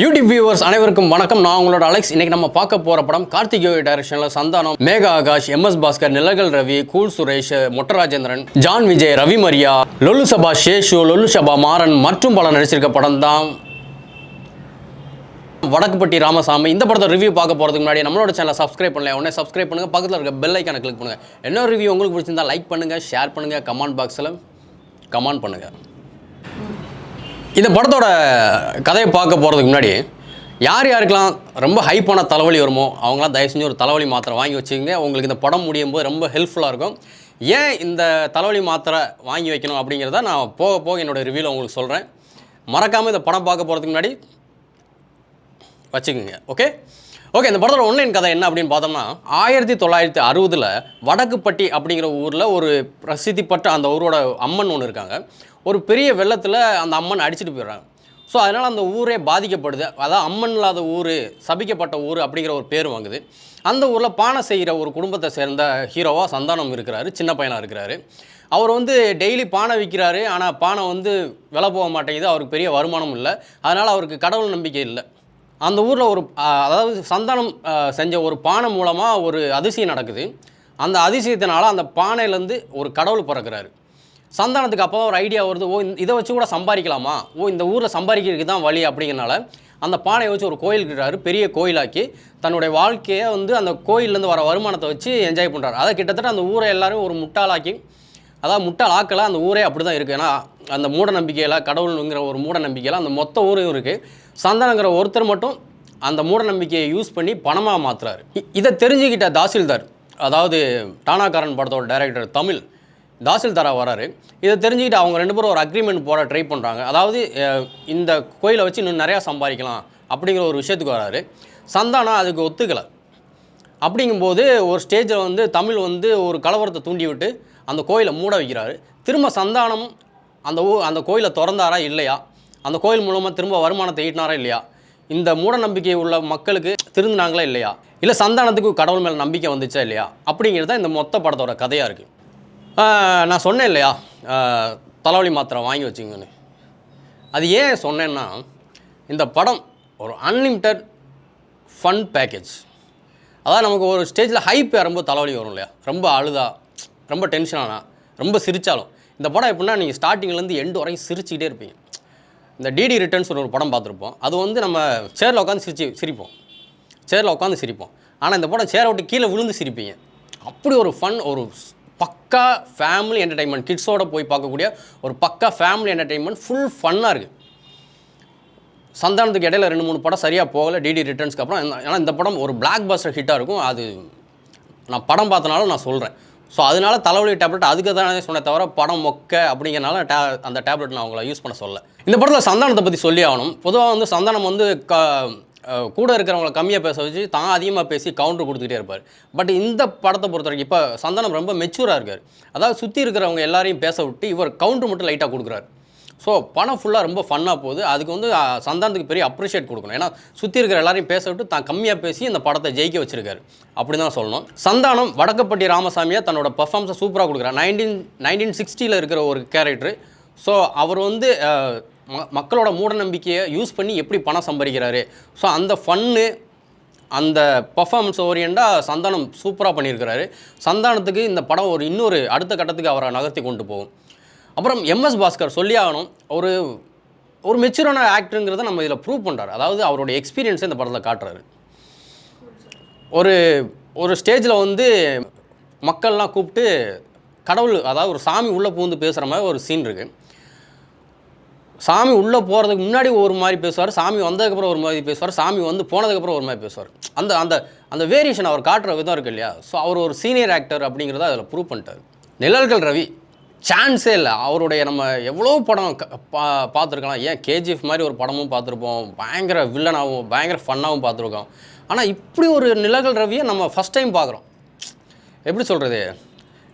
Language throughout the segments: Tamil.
யூடியூப் வியூவர்ஸ் அனைவருக்கும் வணக்கம். நான் உங்களோட அலெக்ஸ். இன்னைக்கு நம்ம பார்க்க போகிற படம் கார்த்திகேய டைரக்ஷனில் சந்தானம், மேகா ஆகாஷ், எம்எஸ் பாஸ்கர், நிலகல் ரவி, கூல் சுரேஷ், மொட்ட ராஜேந்திரன், ஜான் விஜய், ரவி மரியா, லொல்லு சபா சேஷு, லொல்லு சபா மாறன் மற்றும் பல நடிச்சிருக்க படம் தான் வடக்குப்பட்டி ராமசாமி. இந்த படத்தை ரிவ்யூ பார்க்க போகிறதுக்கு முன்னாடி நம்மளோட சேனலை சப்ஸ்கிரைப் பண்ணல, உடனே சப்ஸ்கிரைப் பண்ணுங்கள், பக்கத்தில் இருக்க பெல் ஐக்கானை கிளிக் பண்ணுங்கள். என்ன ரிவ்யூ உங்களுக்கு பிடிச்சிருந்தா லைக் பண்ணுங்கள், ஷேர் பண்ணுங்கள், கமெண்ட் பாக்ஸில் கமெண்ட் பண்ணுங்கள். இந்த படத்தோட கதையை பார்க்க போகிறதுக்கு முன்னாடி யார் யாருக்கெல்லாம் ரொம்ப ஹைப்பான தலைவலி வருமோ அவங்களாம் தயவு செஞ்சு ஒரு தலைவலி மாத்திரை வாங்கி வச்சுக்கோங்க. உங்களுக்கு இந்த படம் முடியும் போது ரொம்ப ஹெல்ப்ஃபுல்லாக இருக்கும். ஏன் இந்த தலைவலி மாத்திரை வாங்கி வைக்கணும் அப்படிங்கிறத நான் போக போக என்னோடய ரிவ்யூவில் உங்களுக்கு சொல்கிறேன். மறக்காமல் இந்த படம் பார்க்க போகிறதுக்கு முன்னாடி வச்சுக்கோங்க. ஓகே, இந்த படத்தோட ஒன்லைன் கதை என்ன அப்படின்னு பார்த்தோம்னா, 1960 வடக்குப்பட்டி அப்படிங்கிற ஊரில் ஒரு பிரசித்தி பெற்ற அந்த ஊரோட அம்மன் ஒன்று இருக்காங்க. ஒரு பெரிய வெள்ளத்தில் அந்த அம்மன் அடிச்சுட்டு போயிடுறாங்க. ஸோ அதனால் அந்த ஊரே பாதிக்கப்படுது. அதாவது அம்மன் இல்லாத ஊர், சபிக்கப்பட்ட ஊர் அப்படிங்கிற ஒரு பேர் வாங்குது. அந்த ஊரில் பானை செய்கிற ஒரு குடும்பத்தை சேர்ந்த ஹீரோவாக சந்தானம் இருக்கிறாரு, சின்ன பையனாக இருக்கிறாரு. அவர் டெய்லி பானை விற்கிறாரு. ஆனால் பானை விலை போக மாட்டேங்குது, அவருக்கு பெரிய வருமானம் இல்லை. அதனால் அவருக்கு கடவுள் நம்பிக்கை இல்லை. அந்த ஊரில் அதாவது சந்தானம் செஞ்ச ஒரு பானை மூலமாக ஒரு அதிசயம் நடக்குது. அந்த அதிசயத்தினால அந்த பானையிலேருந்து ஒரு கடவுள் பிறக்கிறாரு. சந்தானத்துக்கு அப்போ ஒரு ஐடியா வருது, இதை வச்சு கூட சம்பாதிக்கலாமா, இந்த ஊரில் சம்பாதிக்கிறதுக்கு தான் வழி அப்படிங்கிறனால அந்த பானையை வச்சு ஒரு கோயில் கட்டுறாரு. பெரிய கோயிலாக்கி தன்னுடைய வாழ்க்கையை அந்த கோயிலேருந்து வர வருமானத்தை வச்சு என்ஜாய் பண்ணுறாரு. அதை கிட்டத்தட்ட அந்த ஊரை எல்லாரும் ஒரு முட்டாளாக்கி, அதாவது முட்டாள் ஆக்கலை, அந்த ஊரே அப்படி தான் இருக்குது. ஏன்னா அந்த மூட நம்பிக்கையில், கடவுளுங்கிற ஒரு மூட நம்பிக்கையில் அந்த மொத்த ஊரும் இருக்குது. சந்தானங்கிற ஒருத்தர் மட்டும் அந்த மூட நம்பிக்கையை யூஸ் பண்ணி பணமாக மாற்றுறாரு. இதை தெரிஞ்சுக்கிட்ட தாசில்தார், அதாவது டானாக்காரன் படத்தோட டைரக்டர் தமிழ் தாசில்தாராக வராரு. இதை தெரிஞ்சுக்கிட்டு அவங்க ரெண்டு பேரும் ஒரு அக்ரிமெண்ட் போட ட்ரை பண்ணுறாங்க. அதாவது இந்த கோயிலை வச்சு இன்னும் நிறையா சம்பாதிக்கலாம் அப்படிங்கிற ஒரு விஷயத்துக்கு வராரு. சந்தானம் அதுக்கு ஒத்துக்கலை. அப்படிங்கும்போது ஒரு ஸ்டேஜில் தமிழ் ஒரு கலவரத்தை தூண்டி விட்டு அந்த கோயிலை மூட வைக்கிறாரு. திரும்ப சந்தானம் அந்த கோயிலை திறந்தாரா இல்லையா, அந்த கோயில் மூலமாக திரும்ப வருமானத்தை ஈட்டினாரா இல்லையா, இந்த மூட நம்பிக்கை உள்ள மக்களுக்கு திருந்தினாங்களா இல்லையா, இல்லை சந்தானத்துக்கு கடவுள் மேலே நம்பிக்கை வந்துச்சா இல்லையா, அப்படிங்கிறது தான் இந்த மொத்த படத்தோட கதையாக இருக்குது. நான் சொன்னேன் இல்லையா, தலைவலி மாத்திரை வாங்கி வச்சுங்கன்னு. அது ஏன் சொன்னேன்னா, இந்த படம் ஒரு அன்லிமிட்டட் ஃபன் பேக்கேஜ். அதாவது நமக்கு ஒரு ஸ்டேஜில் ஹைப் ரொம்ப தலைவலி வரும் இல்லையா, ரொம்ப அழுதா, ரொம்ப டென்ஷனானா, ரொம்ப சிரித்தாலும் இந்த படம் எப்படின்னா நீங்கள் ஸ்டார்டிங்லேருந்து எண்டு வரைக்கும் சிரிச்சுக்கிட்டே இருப்பீங்க. இந்த டிடி ரிட்டர்ன்ஸ் ஒரு படம் பார்த்துருப்போம். அது நம்ம சேரில் உட்காந்து சிரிப்போம். ஆனால் இந்த படம் சேரை விட்டு கீழே விழுந்து சிரிப்பீங்க. அப்படி ஒரு ஃபன், ஒரு பக்கா ஃபேமிலி என்டர்டெயின்மெண்ட், கிட்ஸோடு போய் பார்க்கக்கூடிய ஒரு பக்கா ஃபேமிலி என்டர்டெயின்மெண்ட், ஃபுல் ஃபன்னாக இருக்குது. சந்தானத்துக்கு இடையில 2-3 படம் சரியாக போகலை டிடி ரிட்டர்ன்ஸ்க்கு அப்புறம். ஏன்னா இந்த படம் ஒரு பிளாக் பஸ்டர் ஹிட்டாக இருக்கும். அது நான் படம் பார்த்தனால நான் சொல்கிறேன். ஸோ அதனால தலைவலி டேப்லெட் அதுக்கு தான் சொன்ன தவிர படம் மொக்க அப்படிங்கிறனால அந்த டேப்லெட் நான் அவங்கள யூஸ் பண்ண சொல்ல. இந்த படத்தில் சந்தானத்தை பற்றி சொல்லி ஆகணும். பொதுவாக சந்தானம் கூட இருக்கிறவங்கள கம்மியாக பேச வச்சு தான் அதிகமாக பேசி கவுண்டர் கொடுத்துக்கிட்டே இருப்பார். பட் இந்த படத்தை பொறுத்த வரைக்கும் இப்போ சந்தானம் ரொம்ப மெச்சூராக இருக்கார். அதாவது சுற்றி இருக்கிறவங்க எல்லாரையும் பேச விட்டு இவர் கவுண்டர் மட்டும் லைட்டாக கொடுக்குறாரு. ஸோ படம் ஃபுல்லாக ரொம்ப ஃபன்னாக போகுது. அதுக்கு சந்தானத்துக்கு பெரிய அப்ரிஷியேட் கொடுக்கணும். ஏன்னா சுற்றி இருக்கிற எல்லாரையும் பேச விட்டு தான் கம்மியாக பேசி இந்த படத்தை ஜெயிக்க வச்சிருக்காரு அப்படி தான் சொல்லணும். சந்தானம் வடக்குப்பட்டி ராமசாமியாக தன்னோட பர்ஃபார்மன்ஸை சூப்பராக கொடுக்குறாரு. 1960 இருக்கிற ஒரு கேரக்டர். ஸோ அவர் மக்களோட மூட நம்பிக்கையை யூஸ் பண்ணி எப்படி பணம் சம்பாதிக்கிறாரு. ஸோ அந்த ஃபன்னு, அந்த பர்ஃபார்மன்ஸ் ஓரியண்டாக சந்தானம் சூப்பராக பண்ணியிருக்கிறாரு. சந்தானத்துக்கு இந்த படம் இன்னொரு அடுத்த கட்டத்துக்கு அவரை நகர்த்தி கொண்டு போகும். அப்புறம் எம்எஸ் பாஸ்கர் சொல்லி ஆகணும். ஒரு மெச்சூரான ஆக்டருங்கிறத நம்ம இதில் ப்ரூவ் பண்ணுறாரு. அதாவது அவருடைய எக்ஸ்பீரியன்ஸை இந்த படத்தில் காட்டுறாரு. ஒரு ஸ்டேஜில் மக்கள்லாம் கூப்பிட்டு கடவுள், அதாவது ஒரு சாமி உள்ளே பூந்து பேசுகிற மாதிரி ஒரு சீன் இருக்குது. சாமி உள்ளே போகிறதுக்கு முன்னாடி ஒரு மாதிரி பேசுவார், சாமி வந்ததுக்கப்புறம் ஒரு மாதிரி பேசுவார், சாமி போனதுக்கப்புறம் ஒரு மாதிரி பேசுவார். அந்த வேரியேஷன் அவர் காட்டுற விதம் இருக்குது இல்லையா. ஸோ அவர் ஒரு சீனியர் ஆக்டர் அப்படிங்கிறத அதில் ப்ரூவ் பண்ணிட்டார். நிழல்கள் ரவி சான்ஸே இல்லை. அவருடைய நம்ம எவ்வளோ படம் பார்த்துருக்கலாம். ஏன் கேஜிஎஃப் மாதிரி ஒரு படமும் பார்த்துருப்போம், பயங்கர வில்லனாகவும் பயங்கர ஃபன்னாகவும் பார்த்துருக்கோம். ஆனால் இப்படி ஒரு நிழல்கள் ரவியை நம்ம ஃபஸ்ட் டைம் பார்க்குறோம். எப்படி சொல்கிறது,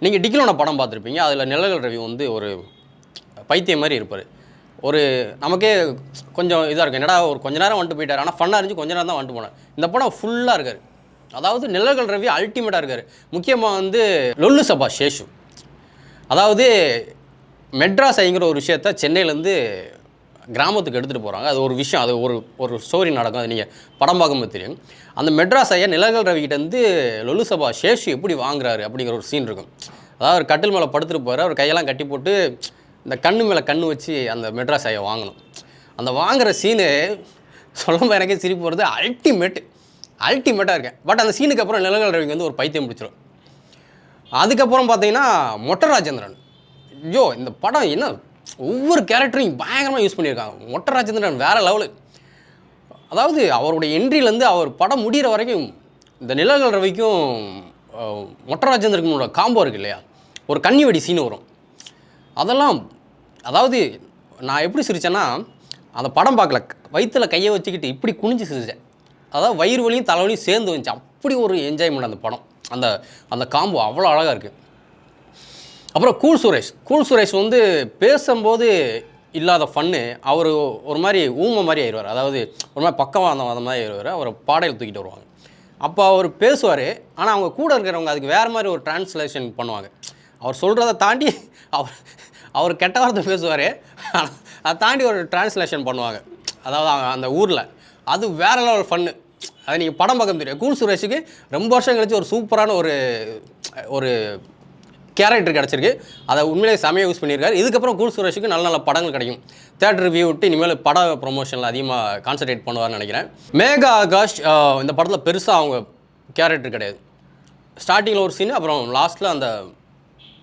நீங்கள் டிக்கிலோன படம் பார்த்துருப்பீங்க, அதில் நிழல்கள் ரவி ஒரு பைத்தியம் மாதிரி இருப்பார். நமக்கே கொஞ்சம் இதாக இருக்கும், என்னடா கொஞ்ச நேரம் வந்துட்டு போயிட்டார், ஆனால் ஃபன்னாக இருந்துச்சு, கொஞ்ச நேரம் தான் வந்துட்டு போனேன். இந்த படம் ஃபுல்லாக இருக்கார். அதாவது நிழல்கள் ரவி அல்டிமேட்டாக இருக்கார். முக்கியமாக லொல்லு சபா சேஷு, அதாவது மெட்ராஸ் ஐங்கிற ஒரு விஷயத்த சென்னையிலேருந்து கிராமத்துக்கு எடுத்துகிட்டு போகிறாங்க. அது ஒரு விஷயம், அது ஒரு ஸ்டோரி நடக்கும். அது நீங்கள் படம் பார்க்கும்போது தெரியும். அந்த மெட்ராஸ் ஐயா நிலகல் ரவிக்கிட்டேருந்து லொல்லு சபா சேஷு எப்படி வாங்குறாரு அப்படிங்கிற ஒரு சீன் இருக்கும். அதாவது ஒரு கட்டில் மேலே படுத்துட்டு போகிற அவர் கையெல்லாம் கட்டி போட்டு இந்த கண்ணு மேலே கண்ணு வச்சு அந்த மெட்ராஸ் ஐயா வாங்கணும். அந்த வாங்குகிற சீனு சொல்லும்போது எனக்கே சிரிப்பு வருது. அல்டிமேட்டாக இருக்கேன். பட் அந்த சீனுக்கு அப்புறம் நிலகல் ரவிக்கு வந்து ஒரு பைத்தியம் பிடிச்சிடும். அதுக்கப்புறம் பார்த்தீங்கன்னா மொட்டை ராஜேந்திரன், ஐயோ இந்த படம் என்ன ஒவ்வொரு கேரக்டரையும் பயங்கரமாக யூஸ் பண்ணியிருக்காங்க. மொட்டை ராஜேந்திரன் வேறு லெவலு. அதாவது அவருடைய என்ட்ரிலேருந்து அவர் படம் முடிகிற வரைக்கும் இந்த நிலகல் ரவிக்கும் மொட்டை ராஜேந்திரனோட காம்போ இருக்குது இல்லையா, ஒரு கன்னி வெடி சீன் வரும். அதெல்லாம் அதாவது நான் எப்படி சிரித்தேன்னா, அந்த படம் பார்க்கல, வயிற்றில் கையை வச்சுக்கிட்டு இப்படி குனிஞ்சு சிரித்தேன். அதாவது வயிறு வலியும் தலைவலியும் சேர்ந்து வந்துச்சு. அப்படி ஒரு என்ஜாய்மெண்ட் அந்த படம். அந்த காம்போ அவ்வளோ அழகாக இருக்குது. அப்புறம் கூல் சுரேஷ் வந்து பேசும்போது இல்லாத ஃபன்னு, அவர் ஒரு மாதிரி ஊமை மாதிரி ஆயிடுவார். அதாவது ஒரு மாதிரி பக்கவாதம் அந்த மாதிரி ஆயிடுவார். அவரை பாடையில் தூக்கிட்டு வருவாங்க. அப்போ அவர் பேசுவார். ஆனால் அவங்க கூட இருக்கிறவங்க அதுக்கு வேறு மாதிரி ஒரு டிரான்ஸ்லேஷன் பண்ணுவாங்க. அவர் சொல்கிறத தாண்டி அவர் கெட்ட வார்த்தை பேசுவார். அதை தாண்டி ஒரு டிரான்ஸ்லேஷன் பண்ணுவாங்க. அதாவது அந்த ஊரில் அது வேறு லெவல் ஃபன்னு. அதை நீங்கள் படம் பார்க்க தெரியும். கூல் சுரேஷுக்கு ரொம்ப வருஷம் கழிச்சு ஒரு சூப்பரான ஒரு கேரக்டர் கிடச்சிருக்கு. அதை உண்மையிலே செமையாக யூஸ் பண்ணியிருக்காரு. இதுக்கப்புறம் கூல் சுரேஷுக்கு நல்ல நல்ல படங்கள் கிடைக்கும். தேட்டர் ரிவ்யூ விட்டு இனிமேல் பட ப்ரொமோஷனில் அதிகமாக கான்சன்ட்ரேட் பண்ணுவார்னு நினைக்கிறேன். மேகா ஆகாஷ் இந்த படத்தில் பெருசாக அவங்க கேரக்டர் கிடையாது. ஸ்டார்டிங்கில் ஒரு சீன், அப்புறம் லாஸ்ட்டில் அந்த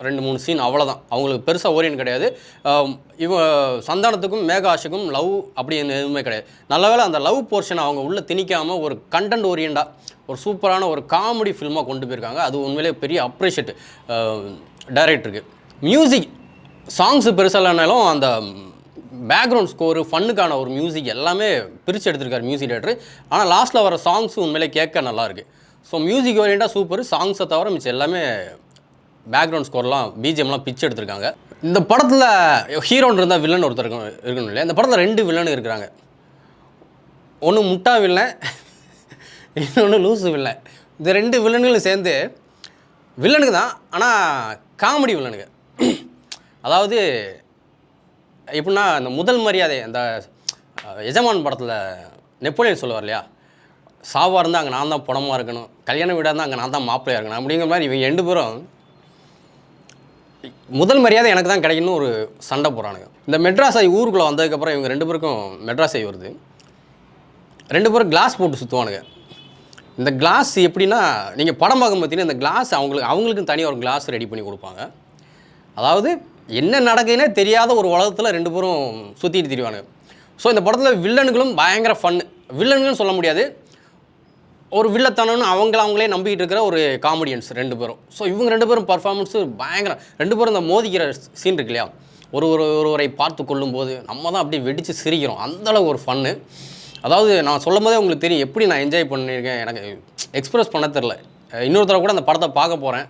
2-3 சீன், அவ்வளோதான். அவங்களுக்கு பெருசாக ஓரியன்ட் கிடையாது. சந்தானத்துக்கும் மேகாஷுக்கும் லவ் அப்படின்னு எதுவுமே கிடையாது. நல்லவேளை அந்த லவ் போர்ஷனை அவங்க உள்ளே திணிக்காமல் ஒரு கண்டென்ட் ஓரியண்டாக ஒரு சூப்பரான ஒரு காமெடி ஃபில்மாக கொண்டு போயிருக்காங்க. அது உண்மையிலே பெரிய அப்ரிஷியேட் டைரக்டருக்கு. மியூசிக் சாங்ஸு பெருசாக இல்லைனாலும் அந்த பேக்ரவுண்ட் ஸ்கோரு, ஃபன்னுக்கான ஒரு மியூசிக் எல்லாமே பிரித்து எடுத்திருக்காரு மியூசிக் டைரக்டர். ஆனால் லாஸ்ட்டில் வர சாங்ஸு உண்மையிலே கேட்க நல்லாயிருக்கு. ஸோ மியூசிக் ஓரியண்டாக சூப்பர். சாங்ஸை தவிர மிச்சம் எல்லாமே பேக்ரவுண்ட் ஸ்கோர்லாம் பிஜிஎம்லாம் பிச்சு எடுத்திருக்காங்க. இந்த படத்தில் ஹீரோன்னு இருந்தால் வில்லன் ஒருத்தர் இருக்கணும் இல்லையா. இந்த படத்தில் 2 வில்லன் இருக்கிறாங்க. ஒன்று முட்டா வில்லன், இன்னொன்று லூசு வில்லன். இந்த 2 வில்லன்களும் சேர்ந்து வில்லனுக்கு தான், ஆனால் காமெடி வில்லனுக்கு. அதாவது எப்படின்னா, இந்த முதல் மரியாதை அந்த எஜமான் படத்தில் நெப்போலியன் சொல்லுவார் இல்லையா, சாவாக இருந்தால் அங்கே நான் தான் படமாக இருக்கணும், கல்யாண வீடாக இருந்தால் அங்கே நான் தான் மாப்பிள்ளையாக இருக்கணும் அப்படிங்கிற மாதிரி இவங்க 2 பேரும் முதல் மரியாதை எனக்கு தான் கிடைக்கணும்னு ஒரு சண்டை போகிறானுங்க. இந்த மெட்ராஸ் ஐ ஊருக்குள்ளே வந்ததுக்கப்புறம் இவங்க 2 பேருக்கும் மெட்ராஸ் ஐ வருது. 2 பேரும் கிளாஸ் போட்டு சுற்றுவானுங்க. இந்த கிளாஸ் எப்படின்னா, நீங்கள் படம் பார்க்கும் பார்த்தீங்கன்னா இந்த கிளாஸ் அவங்களுக்கும் தனியாக ஒரு கிளாஸ் ரெடி பண்ணி கொடுப்பாங்க. அதாவது என்ன நடக்குதுன்னே தெரியாத ஒரு உலகத்தில் 2 பேரும் சுற்றிட்டு திரிவானுங்க. ஸோ இந்த படத்தில் வில்லனுங்களும் பயங்கர ஃபன்னு. வில்லனுங்கன்னு சொல்ல முடியாது, ஒரு வில்லத்தனம்னு அவங்களே நம்பிக்கிட்டு இருக்கிற ஒரு காமெடியன்ஸ் 2 பேரும். ஸோ இவங்க 2 பேரும் பர்ஃபார்மன்ஸு பயங்கரம். 2 பேரும் இந்த மோதிக்கிற சீன் இருக்கு இல்லையா, ஒருவரை பார்த்து கொள்ளும்போது நம்ம தான் அப்படியே வெடித்து சிரிக்கிறோம். அந்தளவு ஒரு ஃபன்னு. அதாவது நான் சொல்லும் போதே உங்களுக்கு தெரியும் எப்படி நான் என்ஜாய் பண்ணியிருக்கேன். எனக்கு எக்ஸ்ப்ரெஸ் பண்ண தெரில. இன்னொரு தடவை கூட அந்த படத்தை பார்க்க போகிறேன்.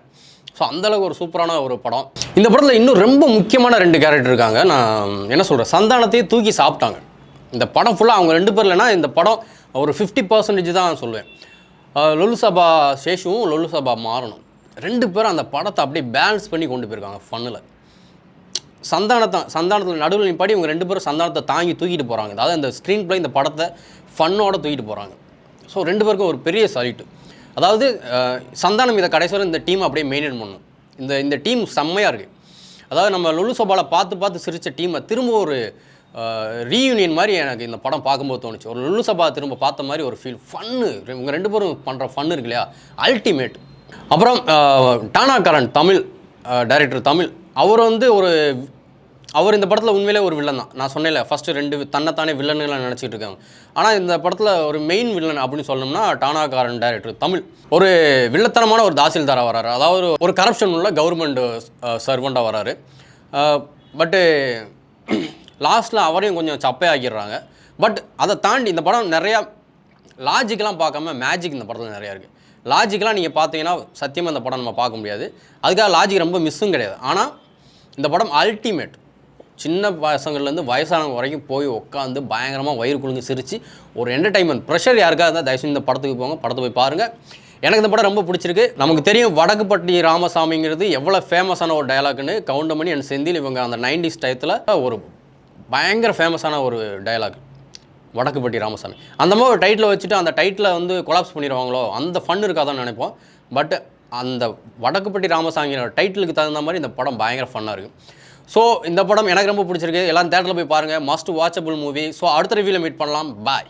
ஸோ அந்தளவுக்கு ஒரு சூப்பரான ஒரு படம். இந்த படத்தில் இன்னும் ரொம்ப முக்கியமான 2 கேரக்டர் இருக்காங்க. நான் என்ன சொல்கிறேன், சந்தானத்தையே தூக்கி சாப்பிட்டாங்க. இந்த படம் ஃபுல்லாக அவங்க 2 பேர் இல்லைன்னா இந்த படம் ஒரு 50% தான் சொல்லுவேன். லொல்லு சபா சேஷுவும் லொல்லு சபா மாறணும் 2 பேரும் அந்த படத்தை அப்படியே பேலன்ஸ் பண்ணி கொண்டு போயிருக்காங்க ஃபன்னில். சந்தானத்தில் நடுவில் நிப்பாடி இவங்க 2 பேரும் சந்தானத்தை தாங்கி தூக்கிட்டு போகிறாங்க. அதாவது இந்த ஸ்க்ரீன் பிளே இந்த படத்தை ஃபன்னோடு தூக்கிட்டு போகிறாங்க. ஸோ 2 பேருக்கும் ஒரு பெரிய சாலிட்டு. அதாவது சந்தானம் இதை கடைசி வரை இந்த டீம் அப்படியே மெயின்டைன் பண்ணணும். இந்த டீம் செம்மையாக இருக்குது. அதாவது நம்ம லொல்லு சபாவில் பார்த்து சிரித்த டீமை திரும்ப ஒரு ரீயூனியன் மாதிரி எனக்கு இந்த படம் பார்க்கும்போது தோணுச்சு. ஒரு லொல்லு சபா திரும்ப பார்த்த மாதிரி ஒரு ஃபீல். ஃபன்னு, இவங்க 2 பேரும் பண்ணுற ஃபன்னு இருக்கு இல்லையா, அல்டிமேட். அப்புறம் டானாக்காரன் தமிழ் டைரக்டர் தமிழ், அவர் இந்த படத்தில் உண்மையிலே ஒரு வில்லன் தான். நான் சொன்னேன்ல ஃபஸ்ட்டு 2 தன்னைத்தானே வில்லன்களை நினச்சிட்டு இருக்காங்க. ஆனால் இந்த படத்தில் ஒரு மெயின் வில்லன் அப்படின்னு சொல்லணும்னா டானாக்காரன் டைரக்டர் தமிழ் ஒரு வில்லத்தனமான ஒரு தாசில்தாராக வராரு. அதாவது ஒரு கரப்ஷன் உள்ள கவர்மெண்ட் சர்வெண்ட்டாக வராரு. பட்டு லாஸ்ட்டில் அவரையும் கொஞ்சம் சப்பையாக்கிடுறாங்க. பட் அதை தாண்டி இந்த படம் நிறையா லாஜிக்கெலாம் பார்க்காம மேஜிக் இந்த படத்தில் நிறையா இருக்குது. லாஜிக்கெலாம் நீங்கள் பார்த்தீங்கன்னா சத்தியமாக இந்த படம் நம்ம பார்க்க முடியாது. அதுக்காக லாஜிக் ரொம்ப மிஸ்ஸும் கிடையாது. ஆனால் இந்த படம் அல்டிமேட். சின்ன பசங்கள்லேருந்து வயசானவங்க வரைக்கும் போய் உட்காந்து பயங்கரமாக வயிறு குலுங்கி சிரித்து ஒரு என்டர்டைன்மெண்ட் ப்ரெஷர் யாருக்காக இருந்தால் தயவுசெய்து இந்த படத்துக்கு போங்க, படத்தை போய் பாருங்கள். எனக்கு இந்த படம் ரொம்ப பிடிச்சிருக்கு. நமக்கு தெரியும் வடக்குப்பட்டி ராமசாமிங்கிறது எவ்வளோ ஃபேமஸான ஒரு டயலாக்னு. கவுண்டமணி அண்ட் செந்தில் இவங்க அந்த 90s டயத்தில் ஒரு பயங்கர ஃபேமஸான ஒரு டயலாக் வடக்குப்பட்டி ராமசாமி. அந்த மாதிரி ஒரு டைட்டில் வச்சுட்டு அந்த டைட்டில் வந்து கொலாப்ஸ் பண்ணிடுவாங்களோ அந்த ஃபன் இருக்காதான்னு நினைப்போம். பட் அந்த வடக்குப்பட்டி ராமசாமியோட டைட்டிலுக்கு தகுந்த மாதிரி இந்த படம் பயங்கர ஃபன்னாக இருக்குது. ஸோ இந்த படம் எனக்கு ரொம்ப பிடிச்சிருக்கு. எல்லாம் தேட்டரில் போய் பாருங்கள். Must watchable movie. ஸோ அடுத்த ரிவ்யூவில் மீட் பண்ணலாம். பாய்.